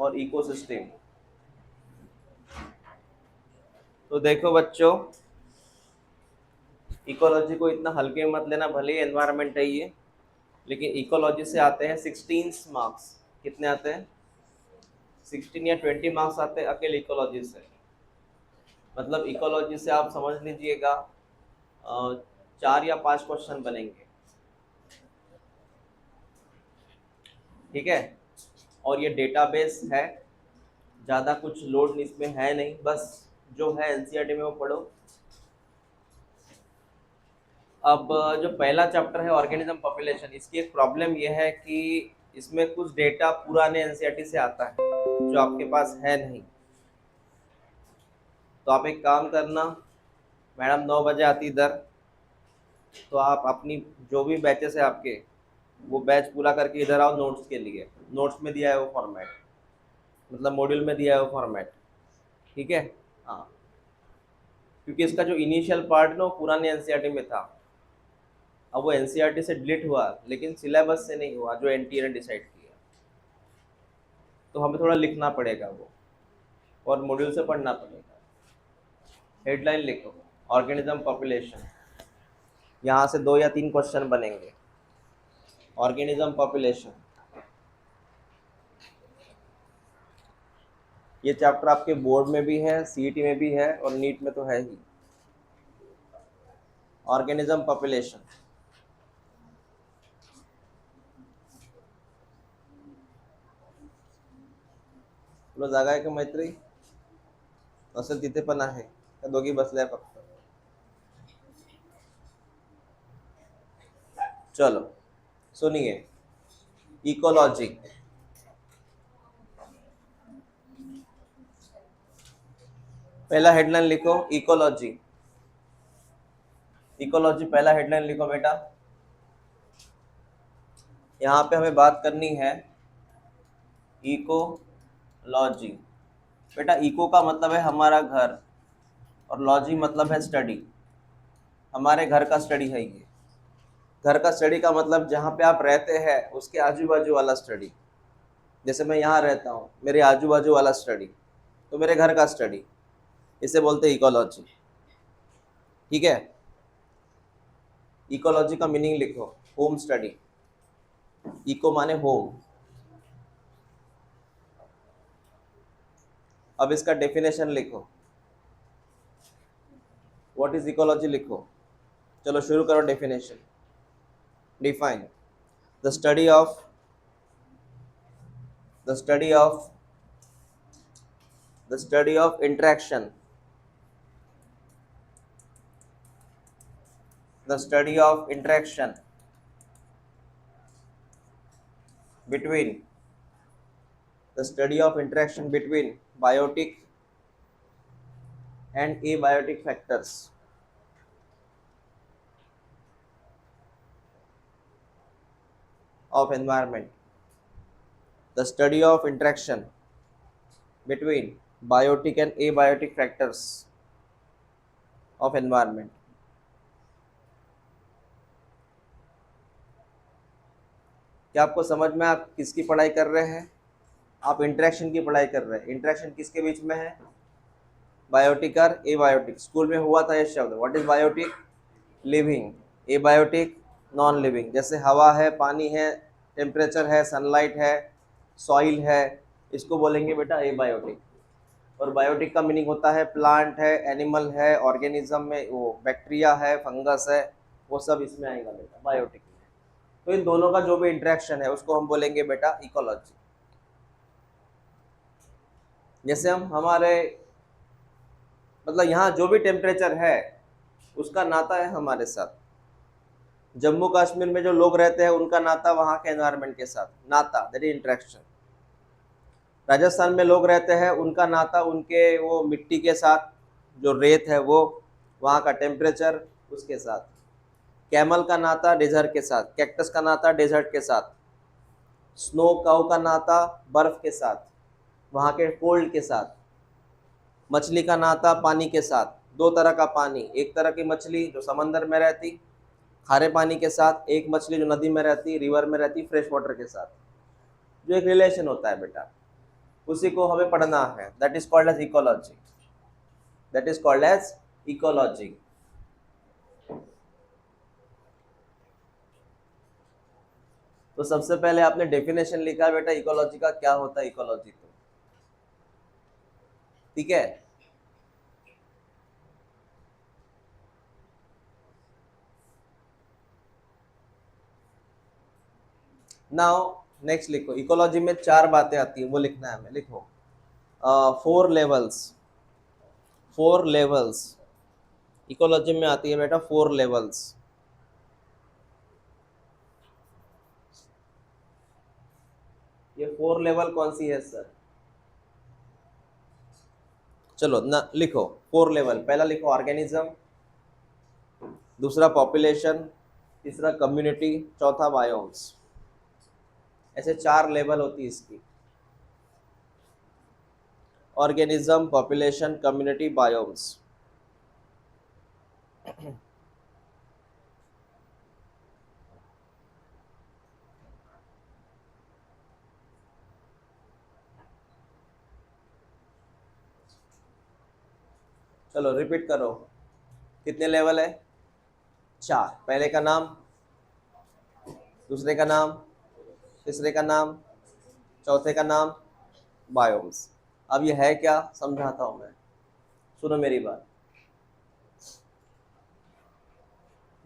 और इकोसिस्टम। तो देखो बच्चों, इकोलॉजी को इतना हल्के में मत लेना, भले ही एनवायरनमेंट है ये, लेकिन इकोलॉजी से आते हैं 16 मार्क्स। कितने आते हैं? 16 या 20 मार्क्स आते हैं अकेले इकोलॉजी से। मतलब इकोलॉजी से आप समझ लीजिएगा 4 या 5 क्वेश्चन बनेंगे, ठीक है। और ये डेटाबेस है, ज़्यादा कुछ लोड इसमें है नहीं, बस जो है एनसीईआरटी में वो पढ़ो। अब जो पहला चैप्टर है ऑर्गेनिज्म पॉपुलेशन, इसकी एक प्रॉब्लम ये है कि इसमें कुछ डेटा पुराने एनसीईआरटी से आता है जो आपके पास है नहीं। तो आप एक काम करना, मैडम 9 बजे आती इधर, तो आप अपनी जो भी बैचेस है आपके, वो बैच पूरा करके इधर आओ नोट्स के लिए। नोट्स में दिया है वो फॉर्मेट, मतलब मॉड्यूल में दिया है वो फॉर्मेट, ठीक है। हाँ, क्योंकि इसका जो इनिशियल पार्ट ना वो पुराने एनसीईआरटी में था, अब वो एनसीईआरटी से डिलीट हुआ, लेकिन सिलेबस से नहीं हुआ जो एनटीए ने डिसाइड किया। तो हमें थोड़ा लिखना पड़ेगा वो, और मॉड्यूल से पढ़ना पड़ेगा। हेडलाइन लिखो, ऑर्गेनिज्म पॉपुलेशन, यहाँ से 2 या 3 क्वेश्चन बनेंगे। ऑर्गेनिज्म पॉपुलेशन, ये चैप्टर आपके बोर्ड में भी है, सीईटी में भी है, और नीट में तो है ही। ऑर्गेनिज्म पॉपुलेशन, तुला जागा आहे का मैत्री? असेल तिथे पण आहे त्या दोघी बसल्या फक्त। चलो सुनिए, इकोलॉजी, पहला हेडलाइन लिखो इकोलॉजी। इकोलॉजी पहला हेडलाइन लिखो बेटा। यहाँ पे हमें बात करनी है इकोलॉजी। बेटा इको का मतलब है हमारा घर, और लॉजी मतलब है स्टडी। हमारे घर का स्टडी है ये। घर का स्टडी का मतलब जहाँ पे आप रहते हैं उसके आजू बाजू वाला स्टडी। जैसे मैं यहाँ रहता हूँ, मेरे आजू बाजू वाला स्टडी, तो मेरे घर का स्टडी, इसे बोलते हैं इकोलॉजी, ठीक है। इकोलॉजी का मीनिंग लिखो, होम स्टडी। इको माने होम। अब इसका डेफिनेशन लिखो, व्हाट इज इकोलॉजी लिखो। चलो शुरू करो definition. Define the study of the study of the study of interaction, the study of interaction between the study of interaction between biotic and abiotic factors of environment. The study of interaction between biotic and abiotic factors of environment. क्या आपको समझ में, आप किसकी पढ़ाई कर रहे हैं? आप इंटरेक्शन की पढ़ाई कर रहे हैं। इंटरेक्शन किसके बीच में है? बायोटिक और एबायोटिक। स्कूल में हुआ था ये शब्द, what is biotic? Living. Abiotic non living. जैसे हवा है, पानी है, टेम्परेचर है, सनलाइट है, सॉइल है, इसको बोलेंगे बेटा एबायोटिक। और बायोटिक का मीनिंग होता है प्लांट है, एनिमल है, ऑर्गेनिज्म में वो बैक्टीरिया है, फंगस है, वो सब इसमें आएगा बेटा बायोटिक में। तो इन दोनों का जो भी इंटरेक्शन है उसको हम बोलेंगे बेटा इकोलॉजी। जैसे हम हमारे मतलब यहाँ जो भी टेम्परेचर है उसका नाता है हमारे साथ। जम्मू कश्मीर में जो लोग रहते हैं उनका नाता वहाँ के एनवायरनमेंट के साथ, नाता दैट इज इंटरेक्शन। राजस्थान में लोग रहते हैं, उनका नाता उनके वो मिट्टी के साथ, जो रेत है वो, वहाँ का टेम्परेचर उसके साथ। कैमल का नाता डेजर्ट के साथ, कैक्टस का नाता डेजर्ट के साथ, स्नो काउ का नाता बर्फ के साथ, वहाँ के कोल्ड के साथ। मछली का नाता पानी के साथ, 2 तरह का पानी, एक तरह की मछली जो समंदर में रहती खारे पानी के साथ, एक मछली जो नदी में रहती, रिवर में रहती, फ्रेश वाटर के साथ, जो एक रिलेशन होता है बेटा। उसी को हमें पढ़ना है, that is called as ecology, that is called as ecology. तो सबसे पहले आपने डेफिनेशन लिखा बेटा इकोलॉजी का, क्या होता है इकोलॉजी, तो ठीक है। नाउ नेक्स्ट लिखो, इकोलॉजी में 4 बातें आती है, वो लिखना है हमें, लिखो 4 लेवल्स, 4 लेवल्स इकोलॉजी में आती है बेटा, 4 लेवल्स। ये 4 लेवल कौन सी है सर? चलो ना लिखो 4 लेवल। पहला लिखो ऑर्गेनिज्म, दूसरा पॉपुलेशन, तीसरा कम्युनिटी, चौथा बायोम्स। ऐसे 4 लेवल होती है इसकी, ऑर्गेनिज्म, पॉपुलेशन, कम्युनिटी, बायोम्स। चलो रिपीट करो, कितने लेवल है? 4। पहले का नाम, दूसरे का नाम, तीसरे का नाम, चौथे का नाम, बायोम्स। अब ये है क्या, समझाता हूं मैं, सुनो मेरी बात।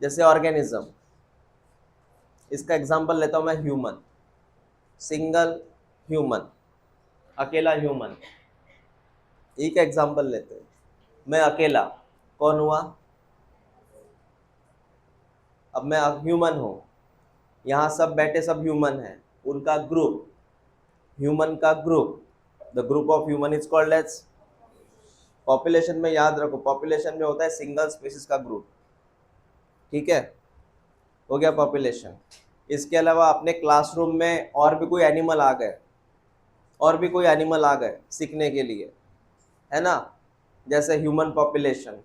जैसे ऑर्गेनिज्म, इसका एग्जांपल लेता हूं मैं, ह्यूमन, सिंगल ह्यूमन, अकेला ह्यूमन, एक एग्जांपल लेते हैं। मैं अकेला, कौन हुआ? अब मैं ह्यूमन हूं, यहाँ सब बैठे सब ह्यूमन हैं, उनका ग्रुप, ह्यूमन का group, the group of human is called as population. में याद रखो, पॉपुलेशन में होता है सिंगल स्पीसीज का ग्रुप, ठीक है, हो गया पॉपुलेशन। इसके अलावा अपने क्लासरूम में और भी कोई एनिमल आ गए, और भी कोई एनिमल आ गए सीखने के लिए, है ना, जैसे human population,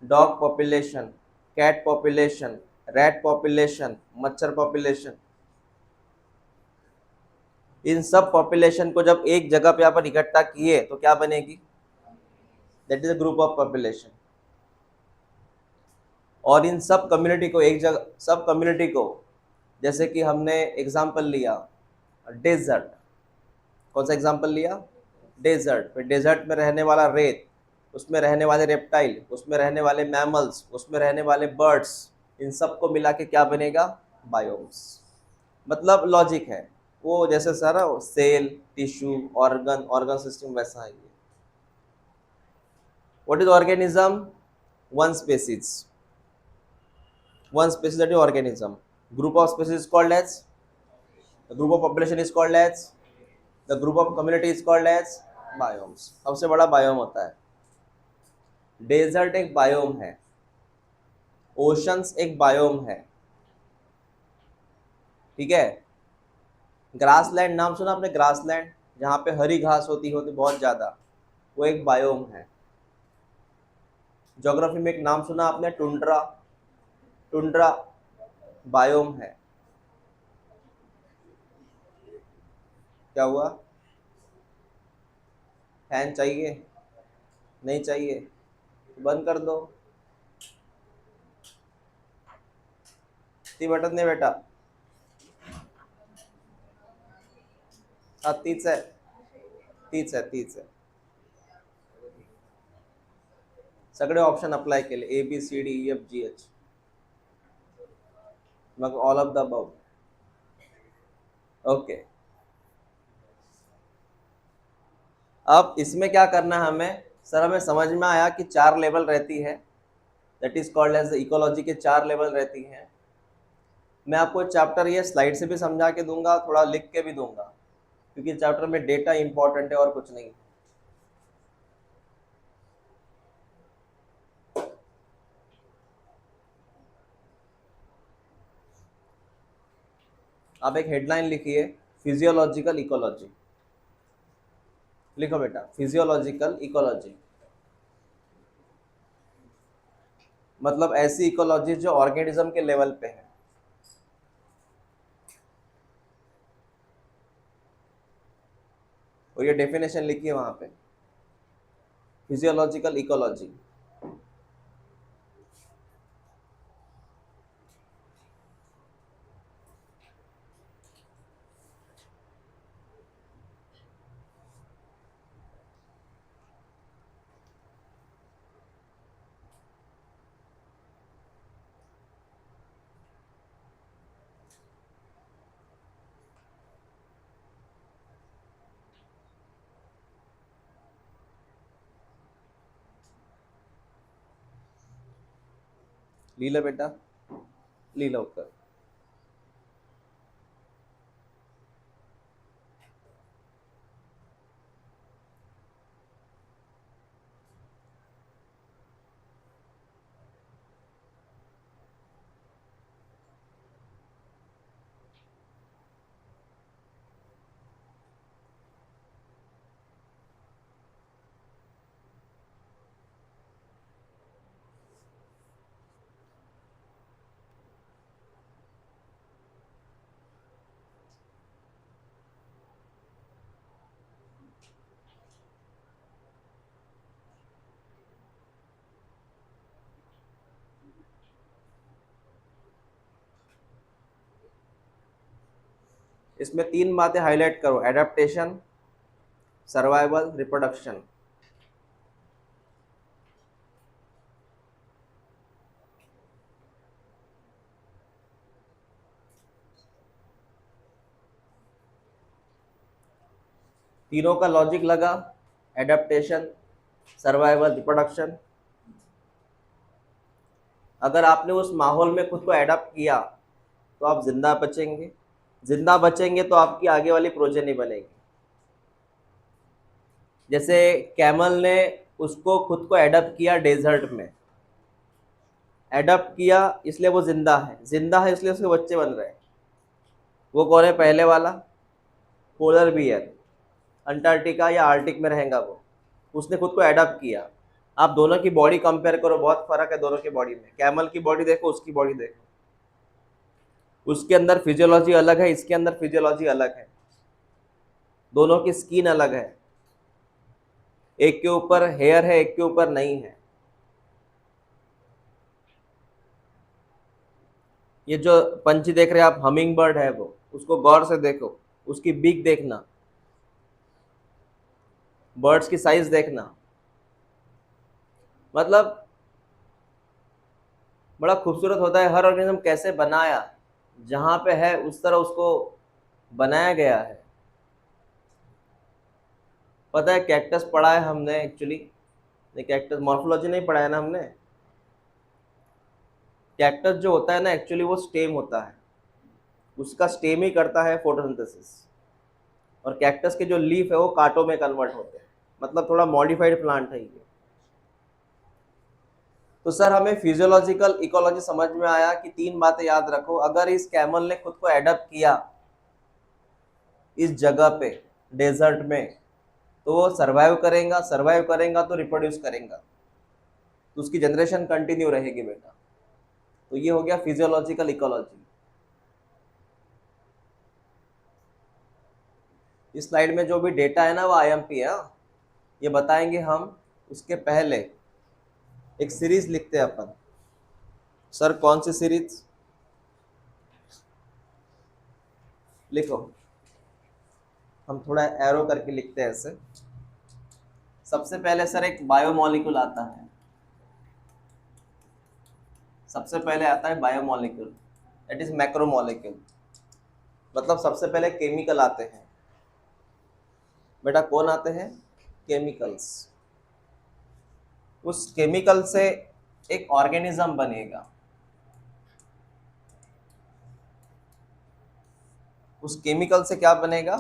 dog population, cat population, rat population, मच्छर पॉपुलेशन। इन सब पॉपुलेशन को जब एक जगह पे अपन इकट्ठा किए तो क्या बनेगी? That is a group of population. और इन सब कम्युनिटी को एक जगह, सब कम्युनिटी को, जैसे कि हमने एग्जाम्पल लिया डेजर्ट, कौन सा एग्जाम्पल लिया? डेजर्ट। फिर डेजर्ट में रहने वाला रेत, उसमें रहने वाले रेप्टाइल, उसमें रहने वाले मैमल्स, उसमें रहने वाले बर्ड्स, इन सब को मिला के क्या बनेगा? बायोम्स। मतलब लॉजिक है वो, जैसे सारा cell, tissue, organ, organ system, वैसा है ये। What is organism? One species, one species, that is organism. Group of species is called as, the group of population is called as, the group of community is called as biomes. सबसे बड़ा biome होता है। Desert एक biome है, oceans एक biome है, ठीक है। ग्रासलैंड नाम सुना आपने? ग्रासलैंड, जहाँ पे हरी घास होती बहुत ज्यादा, वो एक बायोम है। ज्योग्राफी में एक नाम सुना आपने? टुंड्रा, टुंड्रा बायोम है। क्या हुआ? फैन चाहिए? नहीं चाहिए, बंद कर दो। ती बटन नहीं बेटा, हाँ तीच है, तीच है, तीच है। सगळे ऑप्शन अप्लाय केले, A B C D E F G H, मग all of the above. Okay, अब इसमें क्या करना है हमें? सर हमें समझ में आया कि 4 लेवल रहती है, that is called as ecology के 4 लेवल रहती हैं। मैं आपको चैप्टर ये स्लाइड से भी समझा के दूंगा, थोड़ा लिख के भी दूंगा, क्योंकि चैप्टर में डेटा इंपॉर्टेंट है और कुछ नहीं। आप एक हेडलाइन लिखिए, फिजियोलॉजिकल इकोलॉजी, लिखो बेटा फिजियोलॉजिकल इकोलॉजी। मतलब ऐसी इकोलॉजी जो ऑर्गेनिज्म के लेवल पे है। और ये डेफिनेशन लिखी है वहाँ पे, फिजियोलॉजिकल इकोलॉजी। लीला बेटा, लीला उत्तर। इसमें 3 बातें हाईलाइट करो, एडेप्टेशन, सर्वाइवल, रिप्रोडक्शन। तीनों का लॉजिक लगा, एडेप्टेशन, सर्वाइवल, रिप्रोडक्शन। अगर आपने उस माहौल में खुद को एडाप्ट किया तो आप जिंदा बचेंगे, जिंदा बचेंगे तो आपकी आगे वाली प्रोजेनी बनेगी। जैसे कैमल ने उसको खुद को एडप्ट किया डेजर्ट में, एडप्ट किया इसलिए वो जिंदा है, जिंदा है इसलिए उसके बच्चे बन रहे हैं। वो कौन है पहले वाला? पोलर बियर, अंटार्कटिका या आर्टिक में रहेगा वो, उसने खुद को एडप्ट किया। आप दोनों की बॉडी कंपेयर करो, बहुत फर्क है दोनों की बॉडी में। कैमल की बॉडी देखो, उसकी बॉडी देखो, उसके अंदर फिजियोलॉजी अलग है, इसके अंदर फिजियोलॉजी अलग है, दोनों की स्किन अलग है, एक के ऊपर हेयर है, एक के ऊपर नहीं है। ये जो पंछी देख रहे हैं आप, हमिंग बर्ड है वो, उसको गौर से देखो, उसकी बीक देखना, बर्ड्स की साइज देखना, मतलब बड़ा खूबसूरत होता है। हर ऑर्गेनिज्म कैसे बनाया, जहां पे है उस तरह उसको बनाया गया है। पता है कैक्टस पढ़ा है हमने एक्चुअली, कैक्टस मॉर्फोलॉजी नहीं पढ़ा है ना हमने। कैक्टस जो होता है ना एक्चुअली वो स्टेम होता है, उसका स्टेम ही करता है फोटोसिंथेसिस, और कैक्टस के जो लीफ है वो कांटों में कन्वर्ट होते हैं, मतलब थोड़ा मॉडिफाइड प्लांट है ये। तो सर हमें फिजियोलॉजिकल इकोलॉजी समझ में आया कि 3 बातें याद रखो। अगर इस कैमल ने खुद को एडप्ट किया इस जगह पे डेजर्ट में, तो वो सर्वाइव करेगा, सर्वाइव करेगा तो रिप्रोड्यूस करेगा, तो उसकी जनरेशन कंटिन्यू रहेगी बेटा। तो ये हो गया फिजियोलॉजिकल इकोलॉजी। इस स्लाइड में जो भी डेटा है ना वो आईएमपी है, ये बताएंगे हम। उसके पहले एक सीरीज लिखते हैं अपन। सर कौन सी सीरीज? लिखो, हम थोड़ा एरो करके लिखते हैं ऐसे। सबसे पहले सर एक बायोमोलिक्यूल आता है, सबसे पहले आता है बायोमोलिक्यूल, दैट इज मैक्रोमोलिक्यूल, मतलब सबसे पहले केमिकल आते हैं बेटा। कौन आते हैं? केमिकल्स। उस केमिकल से एक ऑर्गेनिज्म बनेगा, उस केमिकल से क्या बनेगा?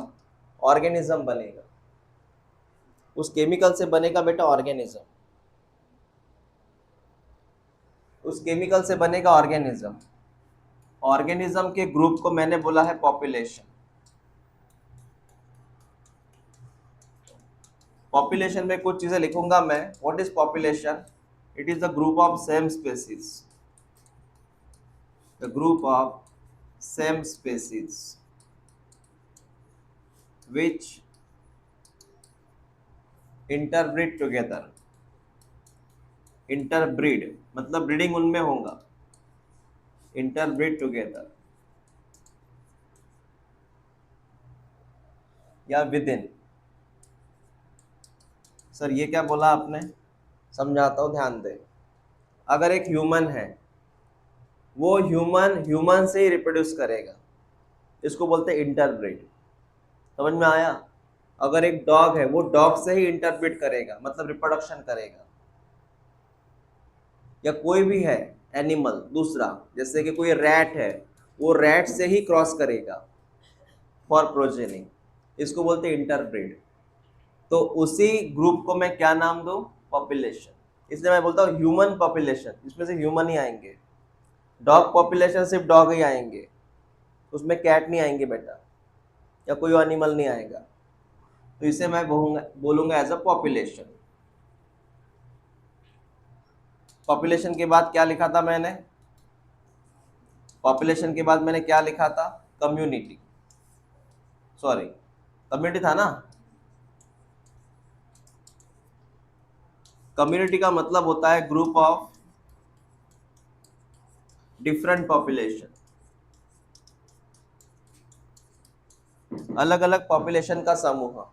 ऑर्गेनिज्म बनेगा। उस केमिकल से बनेगा बेटा ऑर्गेनिज्म, उस केमिकल से बनेगा ऑर्गेनिज्म। ऑर्गेनिज्म के ग्रुप को मैंने बोला है पॉपुलेशन। पॉपुलेशन में कुछ चीजें लिखूंगा मैं। What is population? It is the group of same species, the group of same species which interbreed together, interbreed मतलब ब्रीडिंग उनमें होगा, इंटरब्रीड टुगेदर या विद इन। सर ये क्या बोला आपने, समझाता हूँ ध्यान दे। अगर एक ह्यूमन है, वो ह्यूमन ह्यूमन से ही रिप्रोड्यूस करेगा, इसको बोलते हैं इंटरब्रीड। समझ में आया? अगर एक डॉग है, वो डॉग से ही इंटरब्रीड करेगा, मतलब रिप्रोडक्शन करेगा। या कोई भी है एनिमल दूसरा, जैसे कि कोई रैट है, वो रैट से ही क्रॉस करेगा फॉर प्रोजेनी, इसको बोलते हैं इंटरब्रीड। तो उसी ग्रुप को मैं क्या नाम दूं? पॉपुलेशन। इसलिए मैं बोलता हूँ ह्यूमन पॉपुलेशन, इसमें से ह्यूमन ही आएंगे। डॉग पॉपुलेशन सिर्फ डॉग ही आएंगे, उसमें कैट नहीं आएंगे बेटा, या कोई एनिमल नहीं आएगा। तो इसे मैं बोलूंगा एज अ पॉपुलेशन। पॉपुलेशन के बाद क्या लिखा था मैंने? पॉपुलेशन के बाद मैंने क्या लिखा था? कम्युनिटी, सॉरी कम्युनिटी था ना। कम्युनिटी का मतलब होता है ग्रुप ऑफ डिफरेंट पॉपुलेशन, अलग अलग पॉपुलेशन का समूह,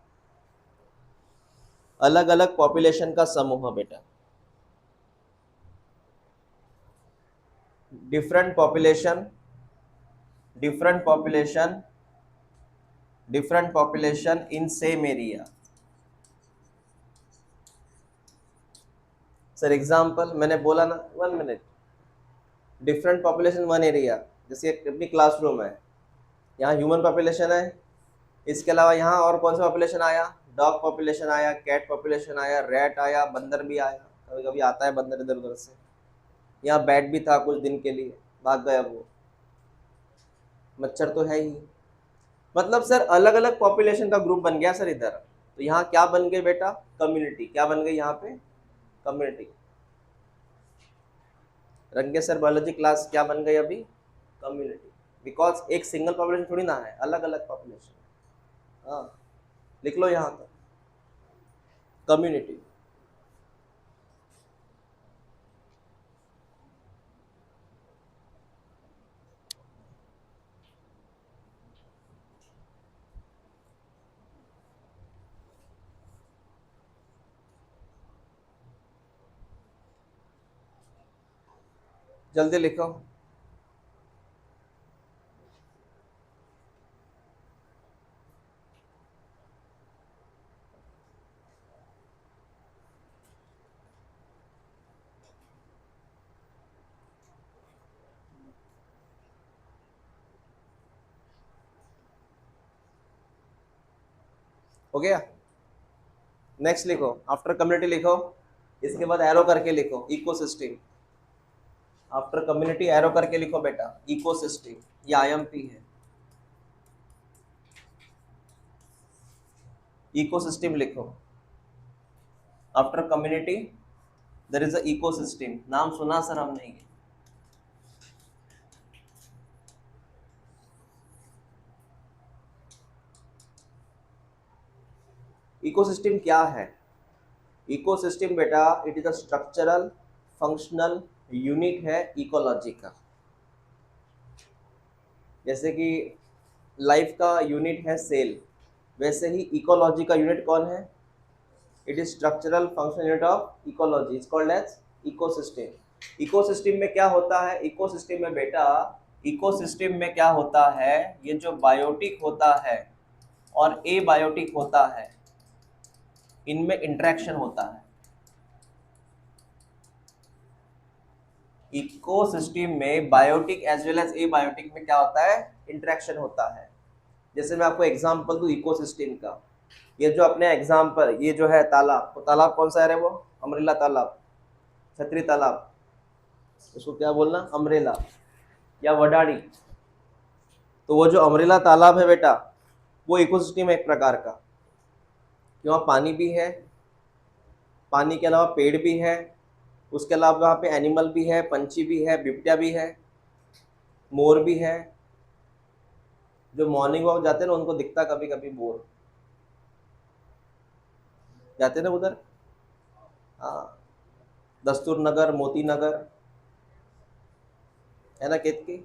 अलग अलग पॉपुलेशन का समूह बेटा। Different population, different population, different population in same area. Sir example मैंने बोला ना, 1 minute. Different population one area, जैसे अपनी क्लासरूम है, यहाँ ह्यूमन पॉपुलेशन है, इसके अलावा यहाँ और कौन सा पॉपुलेशन आया? डॉग पॉपुलेशन आया, कैट पॉपुलेशन आया, रैट आया, बंदर भी आया, कभी कभी आता है बंदर इधर उधर से। यहाँ बैट भी था कुछ दिन के लिए, भाग गया वो। मच्छर तो है ही। मतलब सर अलग अलग पॉपुलेशन का ग्रुप बन गया सर इधर। तो यहाँ क्या बन गई बेटा? कम्युनिटी। क्या बन गई यहाँ पे? कम्युनिटी। रंगे सर बायोलॉजी क्लास क्या बन गई अभी? कम्युनिटी। बिकॉज एक सिंगल पॉपुलेशन थोड़ी ना है, अलग अलग पॉपुलेशन। हाँ, लिख लो यहाँ तक, कम्युनिटी। जल्दी लिखो। हो गया? नेक्स्ट लिखो, आफ्टर कम्युनिटी लिखो, इसके बाद एरो करके लिखो इकोसिस्टम। आफ्टर कम्युनिटी एरो करके लिखो बेटा इकोसिस्टम, ये आईएमपी है। इकोसिस्टम लिखो, after community there is a ecosystem. नाम सुना सर हमने ये? इकोसिस्टम क्या है? इकोसिस्टम बेटा it is a structural functional unit है इकोलॉजी का। जैसे कि लाइफ का यूनिट है सेल, वैसे ही इकोलॉजी का यूनिट कौन है? It is structural functional unit of ecology, is called as ecosystem. Ecosystem में क्या होता है? इकोसिस्टम में बेटा, इकोसिस्टम में क्या होता है? ये जो बायोटिक होता है और एबायोटिक होता है, इनमें इंटरेक्शन होता है। इकोसिस्टम में biotic as well as abiotic में क्या होता है? इंटरेक्शन होता है। जैसे मैं आपको एग्जांपल दूं इकोसिस्टम का, ये जो अपने एग्जांपल, ये जो है तालाब, तो तालाब कौन सा है वो? अमरीला तालाब, छतरी तालाब, उसको क्या बोलना? अमरेला या वडाड़ी। तो वो जो अमरेला तालाब है बेटा, वो इकोसिस्टम है एक प्रकार का, कि वहाँ पानी भी है, पानी के अलावा पेड़ भी है, उसके अलावा वहाँ पे एनिमल भी है, पंछी भी है, बिपटिया भी है, मोर भी है। जो मॉर्निंग वॉक जाते हैं ना, उनको दिखता कभी कभी मोर। जाते ना उधर, हाँ, दस्तूर नगर, मोती नगर, है ना केतकी,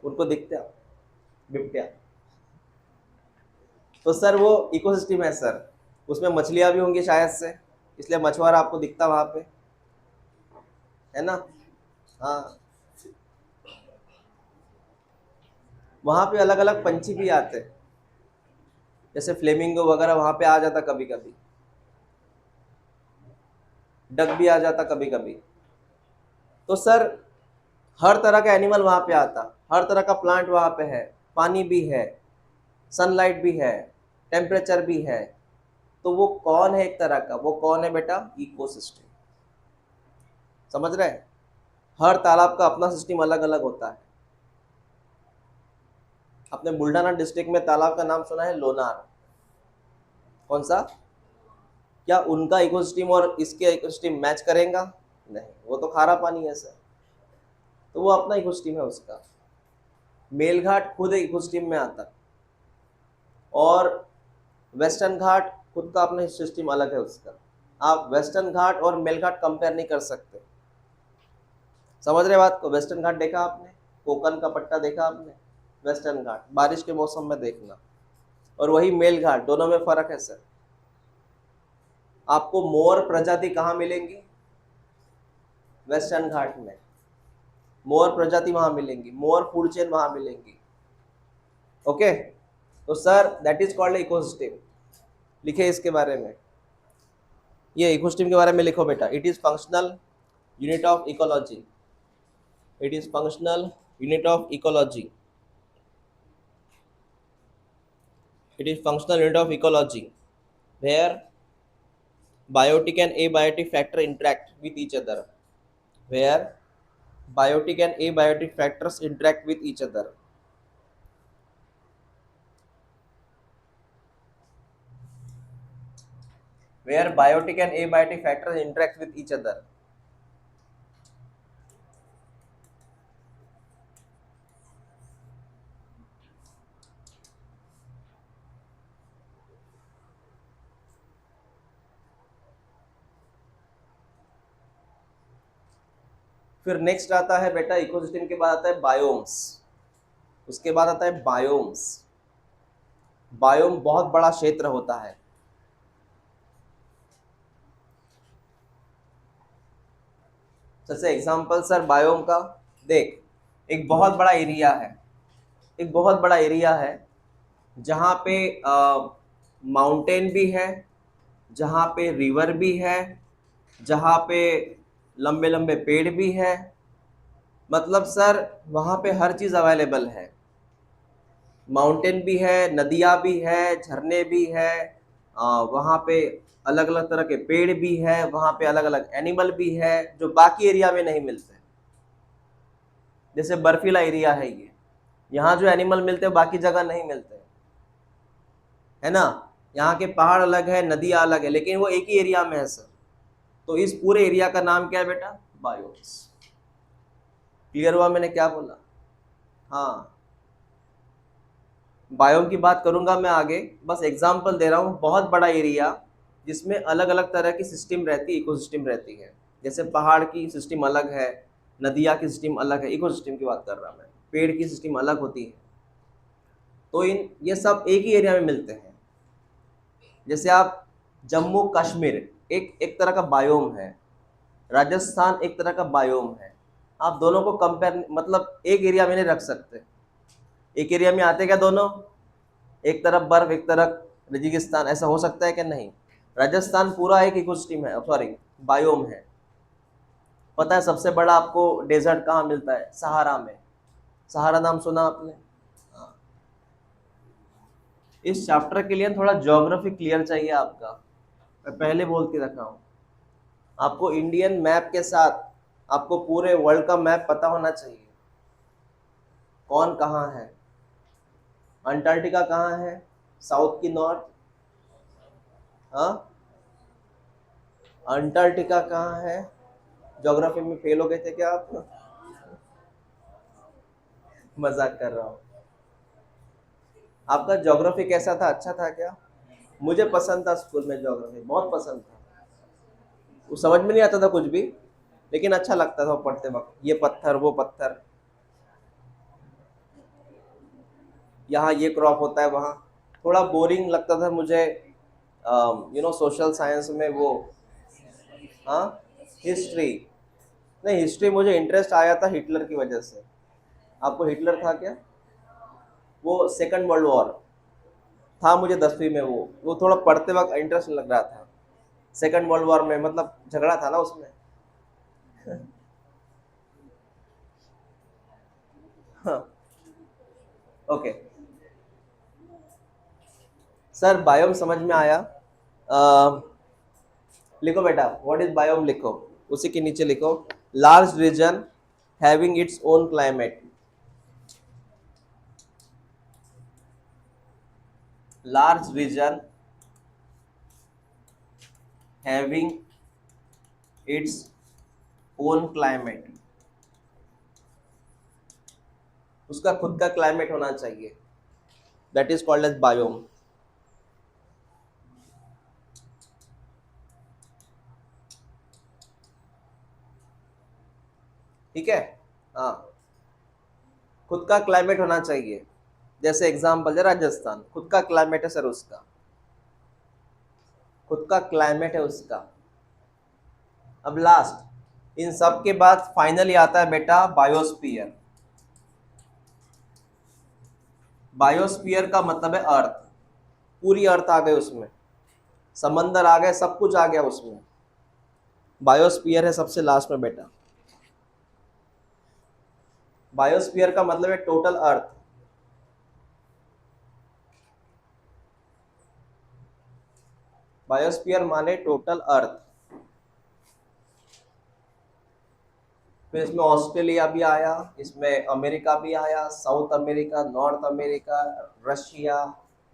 उनको दिखते आप बिबटिया। तो सर वो इकोसिस्टम है सर, उसमें मछलियां भी होंगी शायद से, इसलिए मछुआरा आपको दिखता वहां पे, है ना। हाँ, वहां पे अलग अलग पंछी भी आते हैं, जैसे फ्लेमिंगो वगैरह वहां पे आ जाता कभी कभी, डक भी आ जाता कभी कभी। तो सर हर तरह का एनिमल वहां पे आता, हर तरह का प्लांट वहां पे है, पानी भी है, सनलाइट भी है, टेम्परेचर भी है। तो वो कौन है, एक तरह का वो कौन है बेटा, इकोसिस्टम। समझ रहे हैं, हर तालाब का अपना सिस्टम अलग अलग होता है। अपने बुल्ढाना डिस्ट्रिक्ट में तालाब का नाम सुना है, लोनार। कौन सा, क्या उनका इकोसिस्टम और इसके इकोसिस्टम मैच करेगा? नहीं, वो तो खारा पानी है सर, तो वो अपना इकोसिस्टम है उसका। मेलघाट खुद एक इकोसिस्टम में आता, और वेस्टर्न घाट खुद का अपना सिस्टम अलग है उसका। आप वेस्टर्न घाट और मेलघाट कंपेयर नहीं कर सकते। समझ रहे बात को, वेस्टर्न घाट देखा आपने, कोकन का पट्टा देखा आपने, वेस्टर्न घाट बारिश के मौसम में देखना, और वही मेल घाट, दोनों में फर्क है सर। आपको मोर प्रजाति कहाँ मिलेंगी, वेस्टर्न घाट में मोर प्रजाति वहां मिलेंगी, मोर फूड चेन वहां मिलेंगी। ओके, तो sir that is called ecosystem. लिखे इसके बारे में, ये इकोसिस्टम के बारे में लिखो बेटा, it is functional unit of ecology, it is functional unit of ecology, it is functional unit of ecology where biotic and abiotic factor interact with each other, where biotic and abiotic factors interact with each other, where biotic and abiotic factors interact with each other। फिर next आता है बेटा, ecosystem के बाद आता है biomes, उसके बाद आता है बायोम्स। बायोम बहुत बड़ा क्षेत्र होता है। जैसे एग्जांपल सर बायोम का, देख एक बहुत बड़ा एरिया है, एक बहुत बड़ा एरिया है जहाँ पे माउंटेन भी है, जहाँ पे रिवर भी है, जहाँ पे लंबे लंबे पेड़ भी है, मतलब सर वहाँ पे हर चीज़ अवेलेबल है। माउंटेन भी है, नदियाँ भी है, झरने भी है, वहाँ पे अलग अलग तरह के पेड़ भी है, वहाँ पे अलग अलग एनिमल भी है जो बाकी एरिया में नहीं मिलते। जैसे बर्फीला एरिया है ये, यहाँ जो एनिमल मिलते हैं बाकी जगह नहीं मिलते, है ना। यहाँ के पहाड़ अलग है, नदियाँ अलग है, लेकिन वो एक ही एरिया में है सर। तो इस पूरे एरिया का नाम क्या है बेटा, बायोम्स। क्लियर हुआ मैंने क्या बोला? हाँ, बायोम की बात करूंगा मैं आगे, बस एग्जांपल दे रहा हूँ। बहुत बड़ा एरिया जिसमें अलग अलग तरह की सिस्टम रहती है, इकोसिस्टम रहती है। जैसे पहाड़ की सिस्टम अलग है, नदिया की सिस्टम अलग है, इकोसिस्टम की बात कर रहा मैं, पेड़ की सिस्टम अलग होती है। तो ये सब एक ही एरिया में मिलते हैं। जैसे आप जम्मू कश्मीर एक एक तरह का बायोम है, राजस्थान एक तरह का बायोम है। आप दोनों को कंपेयर, मतलब एक एरिया में नहीं रख सकते। एक एरिया में आते क्या दोनों, एक तरफ बर्फ एक तरफ रेगिस्तान, ऐसा हो सकता है कि नहीं? राजस्थान पूरा एक इकोसिस्टम है, सॉरी बायोम है। पता है सबसे बड़ा आपको डेजर्ट कहाँ मिलता है? सहारा में। सहारा नाम सुना आपने? हाँ। इस चैप्टर के लिए थोड़ा ज्योग्राफी क्लियर चाहिए आपका, मैं पहले बोल के रखा हूँ। आपको इंडियन मैप के साथ आपको पूरे वर्ल्ड का मैप पता होना चाहिए, कौन कहाँ है। अंटार्कटिका कहाँ है, साउथ की नॉर्थ? हाँ, अंटार्कटिका कहाँ है? ज्योग्राफी में फेल हो गए थे क्या आप? मजाक कर रहा हूँ। आपका ज्योग्राफी कैसा था, अच्छा था क्या? मुझे पसंद था स्कूल में ज्योग्राफी, बहुत पसंद था। वो समझ में नहीं आता था कुछ भी, लेकिन अच्छा लगता था वो पढ़ते वक्त, ये पत्थर वो पत्थर, यहाँ ये क्रॉप होता है वहाँ। थोड़ा बोरिंग लगता था मुझे सोशल साइंस में वो। हाँ, हिस्ट्री। नहीं, हिस्ट्री मुझे इंटरेस्ट आया था हिटलर की वजह से। आपको हिटलर था क्या? वो सेकंड वर्ल्ड वॉर था मुझे 10वीं में, वो थोड़ा पढ़ते वक्त इंटरेस्ट लग रहा था। सेकंड वर्ल्ड वॉर में मतलब झगड़ा था ना उसमें। हाँ, ओके। सर बायोम समझ में आया। अ, लिखो बेटा, व्हाट इज बायोम लिखो, उसी के नीचे लिखो large region having its own climate. Large region having its own climate, उसका खुद का क्लाइमेट होना चाहिए, that is called as biome. ठीक है। हाँ, खुद का क्लाइमेट होना चाहिए। जैसे एग्जाम्पल है राजस्थान, खुद का क्लाइमेट है सर, उसका खुद का क्लाइमेट है उसका। अब लास्ट, इन सब के बाद फाइनली आता है बेटा बायोस्फीयर। बायोस्फीयर का मतलब है अर्थ, पूरी अर्थ आ गई उसमें, समंदर आ गए, सब कुछ आ गया उसमें। बायोस्फीयर है सबसे लास्ट में बेटा। बायोस्फीयर का मतलब है टोटल अर्थ। बायोस्फीयर माने टोटल अर्थ। फिर इसमें ऑस्ट्रेलिया भी आया, इसमें अमेरिका भी आया, south America, north America, Russia,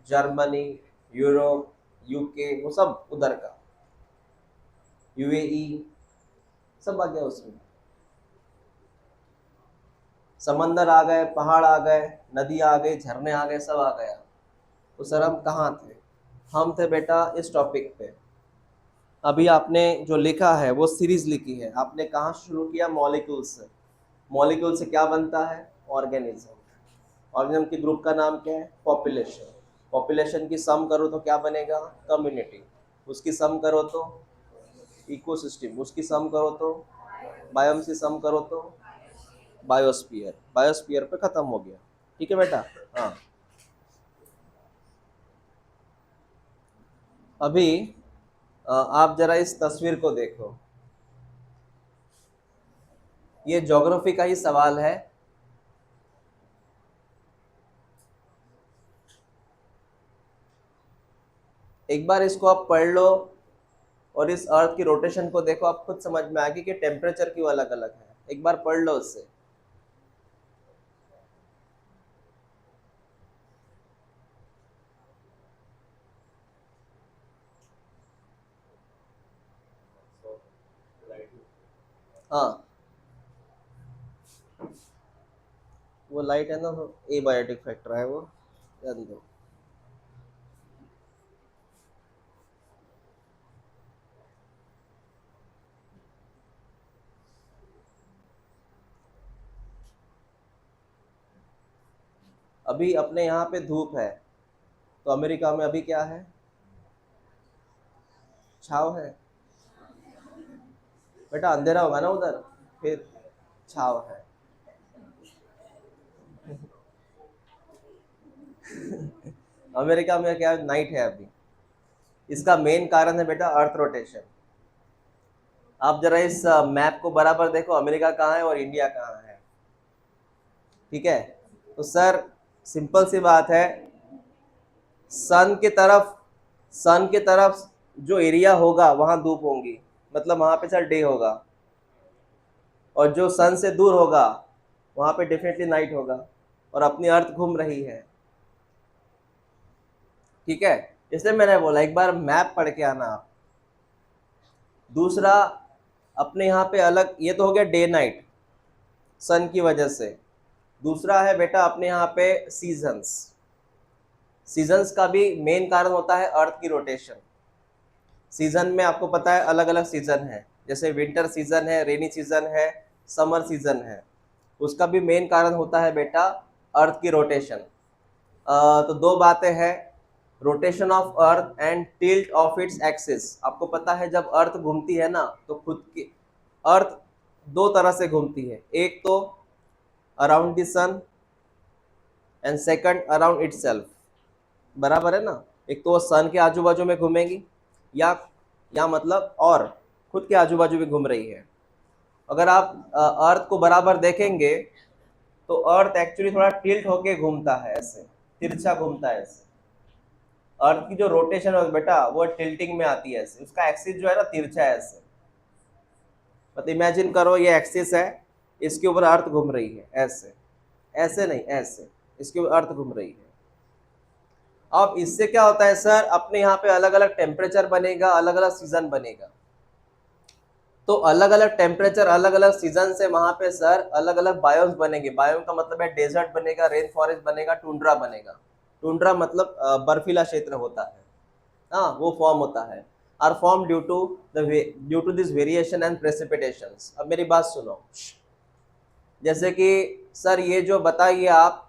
Germany, Europe, UK, वो सब उधर का, यूएई, सब आ गया उसमें। समंदर आ गए, पहाड़ आ गए, नदी आ गई, झरने आ गए, सब आ गया। तो सर हम कहाँ थे? हम थे बेटा इस टॉपिक पे। अभी आपने जो लिखा है वो सीरीज लिखी है, आपने कहाँ से शुरू किया? मॉलिक्यूल से। मॉलिक्यूल से क्या बनता है? ऑर्गेनिज्म। ऑर्गेनिज्म के ग्रुप का नाम क्या है? पॉपुलेशन। पॉपुलेशन की सम करो तो क्या बनेगा? कम्युनिटी। उसकी सम करो तो इकोसिस्टम, उसकी सम करो तो बायोम की सम करो तो बायोस्फीयर। बायोस्फीयर पे खत्म हो गया। ठीक है बेटा। हाँ, अभी आप जरा इस तस्वीर को देखो, ये ज्योग्राफी का ही सवाल है। एक बार इसको आप पढ़ लो और इस अर्थ की रोटेशन को देखो, आप खुद समझ में आएगी कि टेम्परेचर क्यों अलग अलग है। एक बार पढ़ लो उससे। हाँ, वो लाइट है ना, ए बायोटिक फैक्टर है वो, ध्यान दो। अभी अपने यहाँ पे धूप है, तो अमेरिका में अभी क्या है? छाव है। बेटा अंधेरा होगा ना उधर, फिर छाव है। अमेरिका में क्या नाइट है अभी। इसका मेन कारण है बेटा अर्थ रोटेशन। आप जरा इस मैप को बराबर देखो, अमेरिका कहाँ है और इंडिया कहाँ है। ठीक है। तो सर सिंपल सी बात है, सन की तरफ, सन की तरफ जो एरिया होगा वहां धूप होंगी, मतलब वहां पे सर डे होगा। और जो सन से दूर होगा वहां पे डेफिनेटली नाइट होगा। और अपनी अर्थ घूम रही है। ठीक है। इसलिए मैंने बोला एक बार मैप पढ़ के आना आप। दूसरा, अपने यहाँ पे अलग, ये तो हो गया डे नाइट सन की वजह से। दूसरा है बेटा अपने यहाँ पे सीजन्स। सीजन्स का भी मेन कारण होता है अर्थ की रोटेशन। सीजन में आपको पता है अलग अलग सीजन है, जैसे विंटर सीजन है, रेनी सीजन है, समर सीजन है। उसका भी मेन कारण होता है बेटा अर्थ की रोटेशन। तो दो बातें हैं, rotation of earth and tilt of its axis. आपको पता है जब अर्थ घूमती है ना तो खुद की अर्थ दो तरह से घूमती है, एक तो around the sun and second around itself. बराबर है ना, एक तो वो सन के आजू बाजू में घूमेगी या मतलब और खुद के आजू बाजू में घूम रही है। अगर आप अर्थ को बराबर देखेंगे तो अर्थ एक्चुअली थोड़ा टिल्ट होके घूमता है, ऐसे तिरछा घूमता है ऐसे। अर्थ की जो रोटेशन है बेटा वो टिल्टिंग में आती है ऐसे, उसका एक्सिस जो है ना तिरछा है ऐसे। मतलब इमेजिन करो ये एक्सिस है, इसके ऊपर अर्थ घूम रही है ऐसे, ऐसे नहीं ऐसे, इसके ऊपर अर्थ घूम रही है। अब इससे क्या होता है सर, अपने यहाँ पे अलग अलग टेम्परेचर बनेगा, अलग अलग सीजन बनेगा। तो अलग अलग टेम्परेचर अलग अलग सीजन से वहां पे सर अलग अलग बायोम्स बनेंगे। बायोम का मतलब है डेजर्ट बनेगा, रेन फॉरेस्ट बनेगा, टुंड्रा बनेगा। टुंड्रा मतलब बर्फीला क्षेत्र होता है, हाँ वो फॉर्म होता है। R form due to this variation and precipitations. अब मेरी बात सुनो, जैसे कि सर ये जो बताइए आप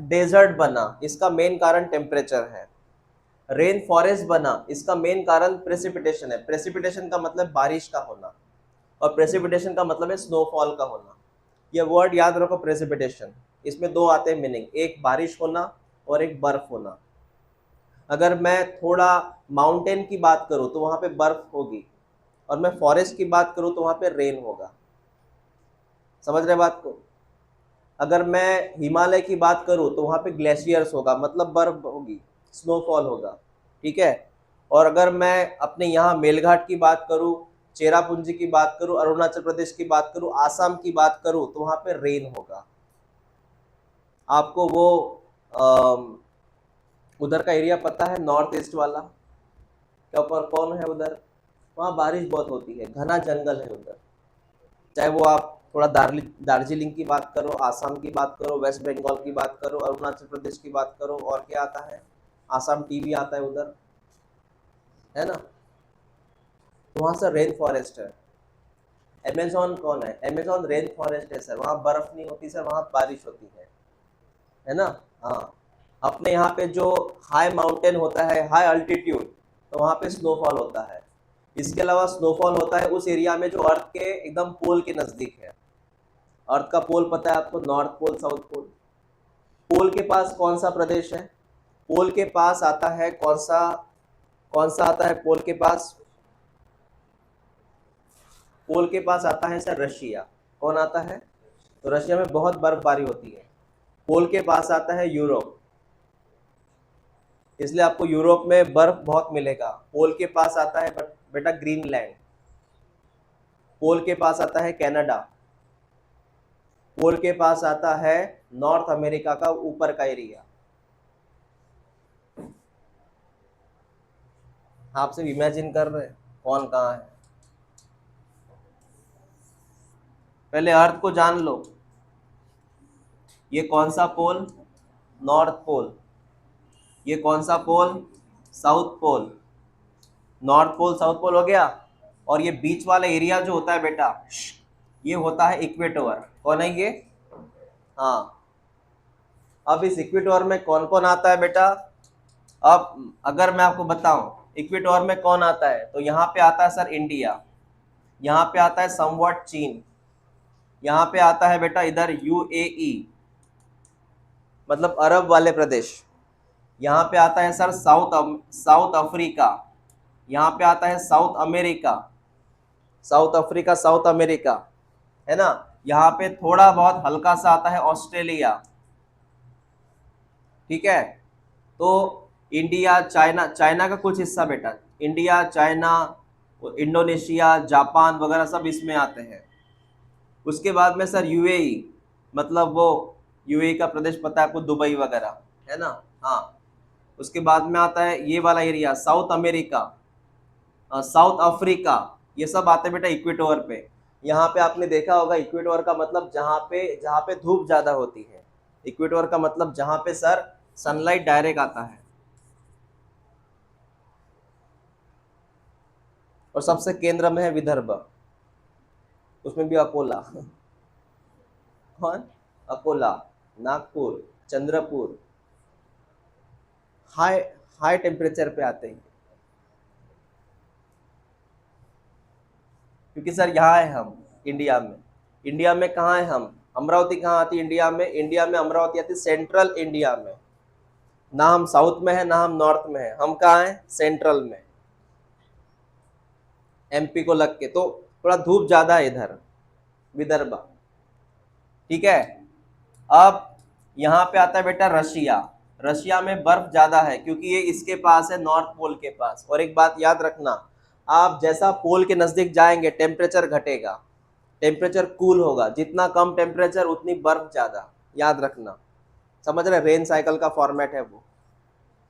डेजर्ट बना, इसका मेन कारण टेम्परेचर है। रेन फॉरेस्ट बना, इसका मेन कारण प्रेसिपिटेशन है। प्रेसिपिटेशन का मतलब बारिश का होना, और प्रेसिपिटेशन का मतलब है स्नोफॉल का होना। ये वर्ड याद रखो, प्रेसिपिटेशन। इसमें दो आते हैं मीनिंग, एक बारिश होना और एक बर्फ होना। अगर मैं थोड़ा माउंटेन की बात करूं तो वहां पे बर्फ होगी, और मैं फॉरेस्ट की बात करूं तो वहां पे रेन होगा। समझ रहे बात को? अगर मैं हिमालय की बात करूं तो वहां पे ग्लेशियर्स होगा, मतलब बर्फ होगी, स्नोफॉल होगा। ठीक है। और अगर मैं अपने यहाँ मेलघाट की बात करूं, चेरापूंजी की बात करूं, अरुणाचल प्रदेश की बात करूं, आसाम की बात करूं तो वहां पे रेन होगा। आपको वो उधर का एरिया पता है, नॉर्थ ईस्ट वाला, क्या ऊपर कौन है उधर? वहाँ बारिश बहुत होती है, घना जंगल है उधर। चाहे वो आप थोड़ा दार्जिलिंग की बात करो, आसाम की बात करो, वेस्ट बंगाल की बात करो, अरुणाचल प्रदेश की बात करो, और क्या आता है, आसाम टी भी आता है उधर, है ना। तो वहाँ सर रेन फॉरेस्ट है। अमेजोन कौन है? अमेजोन रेन फॉरेस्ट है सर, वहाँ बर्फ नहीं होती सर, वहाँ बारिश होती है ना। हाँ, अपने यहाँ पे जो हाई माउंटेन होता है, हाई अल्टीट्यूड, तो वहाँ पे स्नोफॉल होता है। इसके अलावा स्नोफॉल होता है उस एरिया में जो अर्थ के एकदम पोल के नज़दीक है। अर्थ का पोल पता है आपको, नॉर्थ पोल, साउथ पोल। पोल के पास कौन सा प्रदेश है? पोल के पास आता है कौन सा आता है पोल के पास? पोल के पास आता है सर रशिया। कौन आता है? तो रशिया में बहुत बर्फबारी होती है। पोल के पास आता है यूरोप, इसलिए आपको यूरोप में बर्फ बहुत मिलेगा। पोल के पास आता है बेटा ग्रीनलैंड। पोल के पास आता है कनाडा। पोल के पास आता है नॉर्थ अमेरिका का ऊपर का एरिया। आप सिर्फ इमेजिन कर रहे हैं कौन कहाँ है। पहले अर्थ को जान लो, ये कौन सा पोल? नॉर्थ पोल। ये कौन सा pole? South pole. North pole south pole हो गया। और ये बीच वाला एरिया जो होता है बेटा, ये होता है इक्वेटर। कौन है ये? हाँ। अब इस इक्वेटर में कौन कौन आता है बेटा? अब अगर मैं आपको बताऊं इक्वेटर में कौन आता है, तो यहाँ पे आता है सर इंडिया, यहाँ पे आता है समवॉट चीन, यहाँ पे आता है बेटा इधर यूएई, मतलब अरब वाले प्रदेश। यहाँ पे आता है सर साउथ अफ्रीका, यहाँ पे आता है south America, south Africa, south America, है ना। यहाँ पे थोड़ा बहुत हल्का सा आता है ऑस्ट्रेलिया। ठीक है। तो इंडिया, चाइना, चाइना का कुछ हिस्सा बेटा, इंडिया, चाइना, इंडोनेशिया, जापान वगैरह सब इसमें आते हैं। उसके बाद में सर यूएई, मतलब वो यूएई का प्रदेश पता है आपको, दुबई वगैरह, है ना। हाँ। उसके बाद में आता है ये वाला area, south America, south Africa, ये सब आते हैं बेटा इक्वेटर पे। यहाँ पे आपने देखा होगा इक्वेटर का मतलब जहाँ पे धूप ज़्यादा होती है। इक्वेटर का मतलब जहाँ पे सर सनलाइट डायरेक्ट आता है। और सबसे केंद्र में है विदर्भ, उसमें भी अकोला। कौन? Akola, Nagpur, Chandrapur, high high temperature पे आते हैं, क्योंकि सर यहाँ है हम इंडिया में। इंडिया में कहाँ है हम? अमरावती कहाँ आती है इंडिया में? इंडिया में अमरावती आती है सेंट्रल इंडिया में। ना हम साउथ में है ना हम नॉर्थ में है, हम कहाँ हैं? सेंट्रल में, एमपी को लग के। तो थोड़ा धूप ज्यादा है इधर, विदर्भ। ठीक है। अब यहाँ पे आता है बेटा रशिया। रशिया में बर्फ ज्यादा है क्योंकि ये इसके पास है, नॉर्थ पोल के पास। और एक बात याद रखना, आप जैसा पोल के नजदीक जाएंगे टेम्परेचर घटेगा, टेम्परेचर कूल होगा। जितना कम टेम्परेचर उतनी बर्फ ज्यादा, याद रखना। समझ रहे? रेन साइकिल का फॉर्मेट है वो।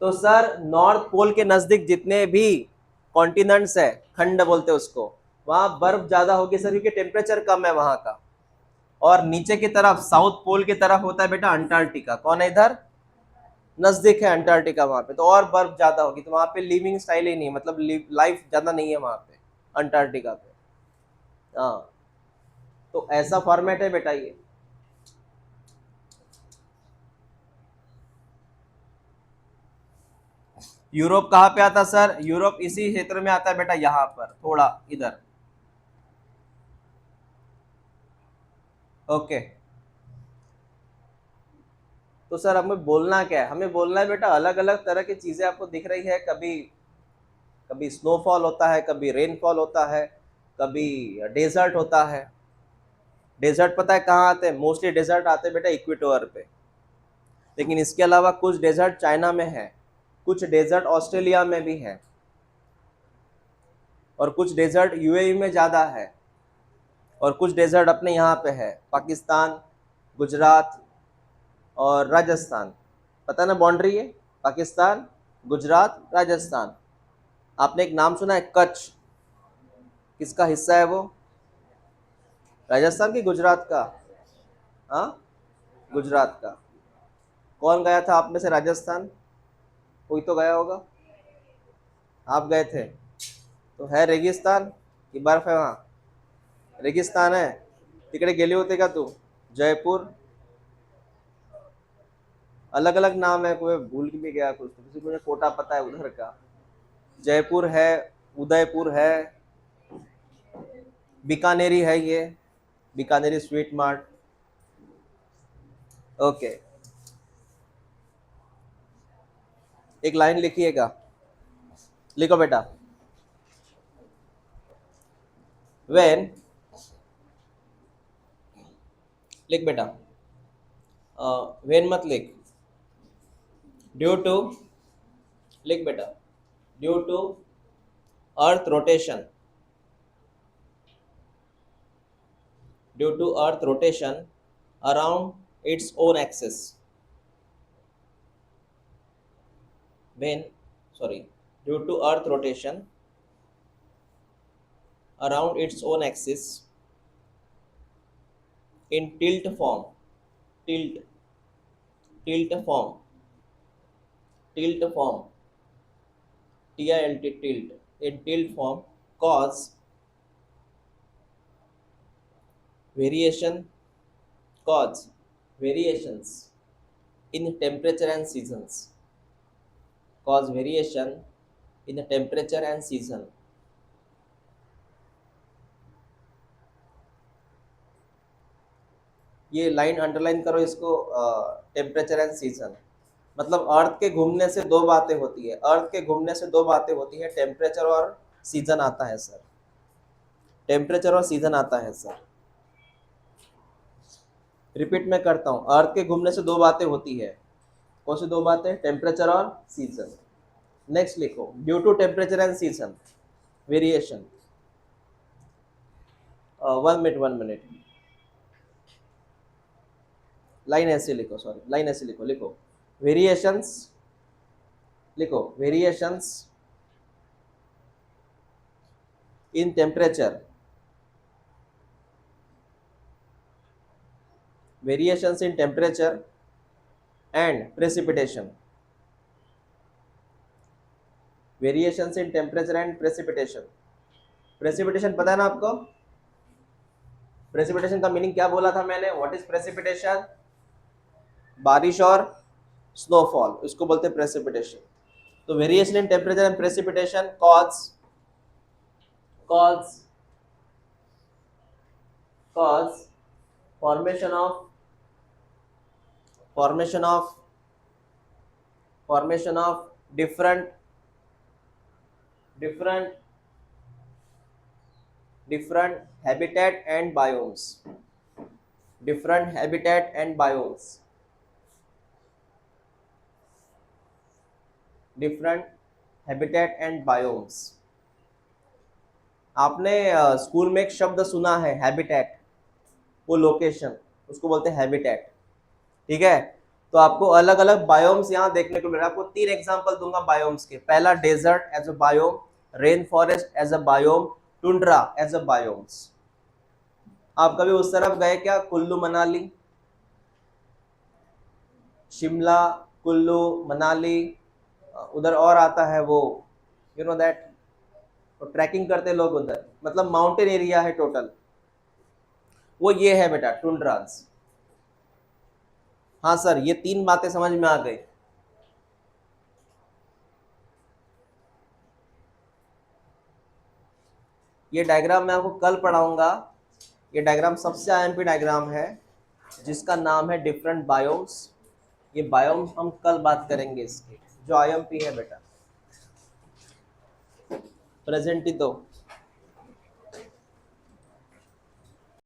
तो सर नॉर्थ पोल के नजदीक जितने भी कॉन्टिनेंट्स है, खंड बोलते हैं उसको, वहां बर्फ ज्यादा होगी सर, क्योंकि टेम्परेचर कम है वहां का। और नीचे की तरफ साउथ पोल की तरफ होता है बेटा अंटार्कटिका। कौन है इधर? नजदीक है अंटार्कटिका, वहां पे तो और बर्फ ज्यादा होगी। तो वहां पे लिविंग स्टाइल ही नहीं, मतलब लाइफ ज्यादा नहीं है वहां पे, अंटार्कटिका पे। हाँ, तो ऐसा फॉर्मेट है बेटा ये। यूरोप कहाँ पे आता सर? यूरोप इसी क्षेत्र में आता है बेटा, यहाँ पर थोड़ा इधर। ओके। तो सर हमें बोलना क्या है? हमें बोलना है बेटा अलग अलग तरह की चीजें आपको दिख रही है। कभी कभी स्नोफॉल होता है, कभी रेनफॉल होता है, कभी डेजर्ट होता है। डेजर्ट पता है कहाँ आते हैं? मोस्टली डेजर्ट आते हैं बेटा इक्वेटर पे। लेकिन इसके अलावा कुछ डेजर्ट चाइना में है, कुछ डेजर्ट ऑस्ट्रेलिया में भी है, और कुछ डेजर्ट यूएई में ज़्यादा है, और कुछ डेजर्ट अपने यहाँ पे है, पाकिस्तान, गुजरात और राजस्थान। पता है ना, बाउंड्री है पाकिस्तान, गुजरात, राजस्थान। आपने एक नाम सुना है कच्छ? किसका हिस्सा है वो? राजस्थान की गुजरात का? हाँ, गुजरात का। कौन गया था आप में से राजस्थान? कोई तो गया होगा। आप गए थे? तो है रेगिस्तान कि बर्फ है वहाँ? रेगिस्तान है। तिकडे गेले होते का तू? जयपुर, अलग अलग नाम है, कोई भूल भी गया कुछ तो, किसी को मुझे कोटा पता है उधर का। जयपुर है, उदयपुर है, बीकानेरी है ये, बीकानेरी स्वीट मार्ट। ओके, एक लाइन लिखिएगा, लिखो बेटा। वेन, लिख बेटा। वेन मत लिख, ड्यू टू, लिख बेटा, due to earth rotation, due to earth rotation around its own axis, when, sorry, due to earth rotation around its own axis in tilt form, tilt, tilt form, tilt form, tilt, tilt, in tilt form, cause variation, cause variations in temperature and seasons, cause variation in the temperature and season। ये line underline करो इसको, temperature and season. मतलब अर्थ के घूमने से दो बातें होती है, अर्थ के घूमने से दो बातें होती है, टेम्परेचर और सीजन आता है सर, टेम्परेचर और सीजन आता है सर। रिपीट में करता हूँ, अर्थ के घूमने से दो बातें होती है। कौन सी दो बातें? टेम्परेचर और सीजन। नेक्स्ट लिखो, due to temperature and season variation. 1 minute, 1 minute, line ऐसे लिखो, सॉरी लाइन ऐसे लिखो, लिखो वेरिएशंस, लिखो variations in temperature, variations in temperature and precipitation, variations in temperature and precipitation. Precipitation पता है ना आपको? प्रेसिपिटेशन का मीनिंग क्या बोला था मैंने? What is precipitation? बारिश और स्नोफॉल, इसको बोलते हैं प्रेसिपिटेशन। तो variation in temperature and precipitation cause formation of different habitat and biomes, different habitat and biomes, different habitat and biomes। आपने स्कूल में एक शब्द सुना है हैबिटेट, वो लोकेशन, उसको बोलते हैं हैबिटेट, ठीक है? तो आपको अलग अलग बायोम्स यहाँ देखने को मिल रहा है। आपको 3 एग्जांपल दूंगा बायोम्स के। पहला desert as a biome, rain forest as a biome, tundra as a biomes. आप कभी उस तरफ गए क्या? कुल्लू मनाली, शिमला, कुल्लू मनाली, उधर और आता है वो, यू नो दैट, तो ट्रैकिंग करते लोग उधर, मतलब माउंटेन एरिया है टोटल, वो ये है बेटा टुंड्रास। हाँ सर, ये 3 बातें समझ में आ गई। ये डायग्राम मैं आपको कल पढ़ाऊंगा। ये डायग्राम सबसे आईएमपी डायग्राम है जिसका नाम है डिफरेंट बायोम्स। ये बायोम्स हम कल बात करेंगे इसकी, जो आईएमपी है बेटा। प्रेजेंट ही तो